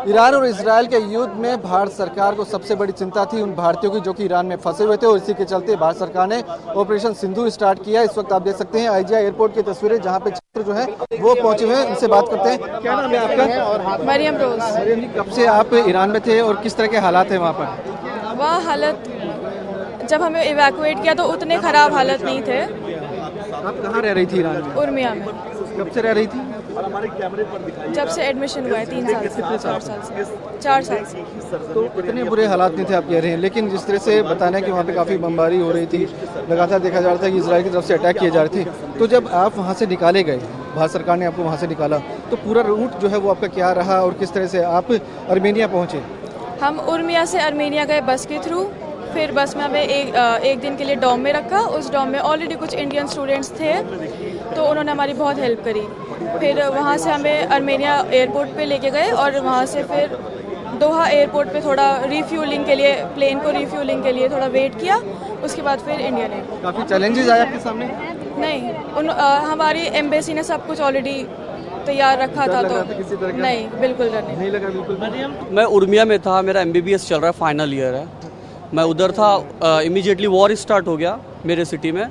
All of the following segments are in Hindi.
ईरान और इसराइल के युद्ध में भारत सरकार को सबसे बड़ी चिंता थी उन भारतीयों की जो कि ईरान में फंसे हुए थे और इसी के चलते भारत सरकार ने ऑपरेशन सिंधु स्टार्ट किया। इस वक्त आप देख सकते हैं IGI एयरपोर्ट की तस्वीरें जहां पे छात्र जो है वो पहुंचे हुए हैं। उनसे बात करते हैं। क्या नाम है आपका? मरियम रोज। मरियम जी, कब से आप ईरान में थे और किस तरह के हालात है वहाँ पर? वह हालत जब हमें इवैक्यूएट किया तो उतने खराब हालत नहीं थे। आप कहाँ रह रही थी ईरान में? उर्मिया में। कब से रह रही थी? जब से एडमिशन हुआ है 3 साल से 4 साल से। तो इतने बुरे हालात नहीं थे आप कह रहे हैं, लेकिन जिस तरह से बताना है कि वहाँ पे काफ़ी बमबारी हो रही थी, लगातार देखा जा रहा था कि इजराइल की तरफ से अटैक किए जा रहे थे, तो जब आप वहाँ से निकाले गए, भारत सरकार ने आपको वहाँ से निकाला, तो पूरा रूट जो है वो आपका क्या रहा और किस तरह से आप अर्मेनिया पहुँचे? हम उर्मिया से अर्मेनिया गए बस के थ्रू। फिर बस में हमें एक दिन के लिए डॉम में रखा। उस डॉम में ऑलरेडी कुछ इंडियन स्टूडेंट्स थे तो उन्होंने हमारी बहुत हेल्प करी। फिर वहाँ से हमें अर्मेनिया एयरपोर्ट पे लेके गए और वहाँ से फिर दोहा एयरपोर्ट पे थोड़ा रिफ्यूलिंग के लिए, प्लेन को रिफ्यूलिंग के लिए थोड़ा वेट किया। उसके बाद फिर इंडिया ने। काफ़ी चैलेंजेस आए आपके सामने? नहीं, हमारी एम्बेसी ने सब कुछ ऑलरेडी तैयार रखा था, तो नहीं, बिल्कुल डर नहीं लगा। बिल्कुल। मैं उर्मिया में था, मेरा MBBS चल रहा है, फाइनल ईयर है। मैं उधर था, इमीडिएटली वॉर स्टार्ट हो गया मेरे सिटी में।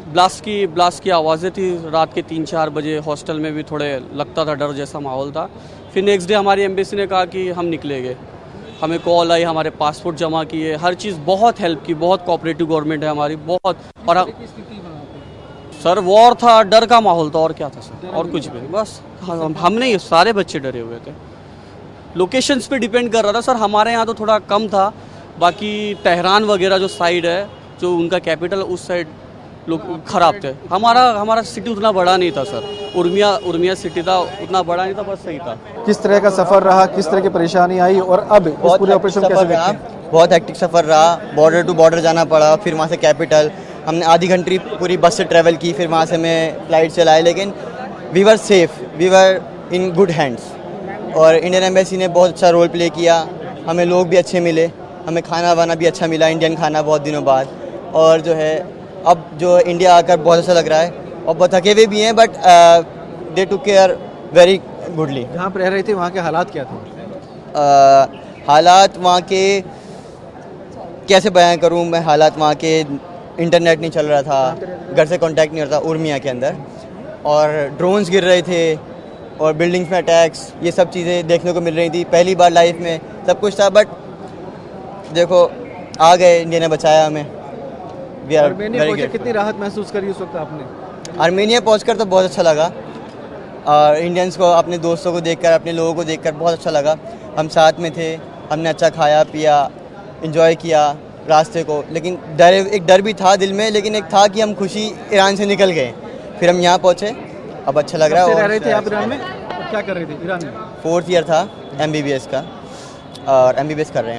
ब्लास्ट की आवाज़ें थी रात के 3-4 बजे। हॉस्टल में भी थोड़े लगता था, डर जैसा माहौल था। फिर नेक्स्ट डे हमारी एम्बेसी ने कहा कि हम निकलेंगे। हमें कॉल आई, हमारे पासपोर्ट जमा किए, हर चीज़ बहुत हेल्प की। बहुत कोऑपरेटिव गवर्नमेंट है हमारी, बहुत। और सर वॉर था, डर का माहौल था, और क्या था सर, और कुछ भी बस। हम नहीं, सारे बच्चे डरे हुए थे। लोकेशंस पे डिपेंड कर रहा था सर। हमारे यहाँ तो थोड़ा कम था, बाकी तेहरान वगैरह जो साइड है, जो उनका कैपिटल, उस साइड लोग ख़राब थे। हमारा सिटी उतना बड़ा नहीं था सर। उर्मिया सिटी था, उतना बड़ा नहीं था, बस सही था। किस तरह का सफ़र रहा, किस तरह की परेशानी आई और अब इस पूरे ऑपरेशन कैसे देखते हैं? बहुत हेक्टिक सफ़र रहा। बॉर्डर टू बॉर्डर जाना पड़ा, फिर वहाँ से कैपिटल। हमने आधी घंटे पूरी बस से ट्रैवल की, फिर वहाँ से हमें फ्लाइट चलाए, लेकिन we were safe, we were in good hands. और इंडियन एम्बेसी ने बहुत अच्छा रोल प्ले किया। हमें लोग भी अच्छे मिले, हमें खाना वाना भी अच्छा मिला, इंडियन खाना बहुत दिनों बाद। और जो है अब जो इंडिया आकर बहुत अच्छा लग रहा है, और बहुत थके हुए भी हैं, but they to care very goodly. जहाँ पर रह रहे थे वहाँ के हालात क्या थे? हालात वहाँ के कैसे बयां करूँ मैं? हालात वहाँ के, इंटरनेट नहीं चल रहा था, घर से कांटेक्ट नहीं हो रहा था उर्मिया के अंदर, और ड्रोन्स गिर रहे थे, और बिल्डिंग्स में अटैक्स, ये सब चीज़ें देखने को मिल रही थी। पहली बार लाइफ में सब कुछ था, बट देखो आ गए, इंडिया ने बचाया हमें। अर्मेनिया पहुंचे, कितनी राहत महसूस करी उस वक्त आपने? आर्मेनिया पहुंचकर तो बहुत अच्छा लगा, और इंडियंस को, अपने दोस्तों को देखकर, अपने लोगों को देखकर बहुत अच्छा लगा। हम साथ में थे, हमने अच्छा खाया पिया, एंजॉय किया रास्ते को। लेकिन एक डर भी था दिल में, लेकिन एक था कि हम खुशी ईरान से निकल गए। फिर हम यहाँ पहुँचे, अब अच्छा लग रहा है। रह रहे थे आप ईरान में? क्या कर रहे थे ईरान में? 4th ईयर था MBBS का, और MBBS कर रहे हैं।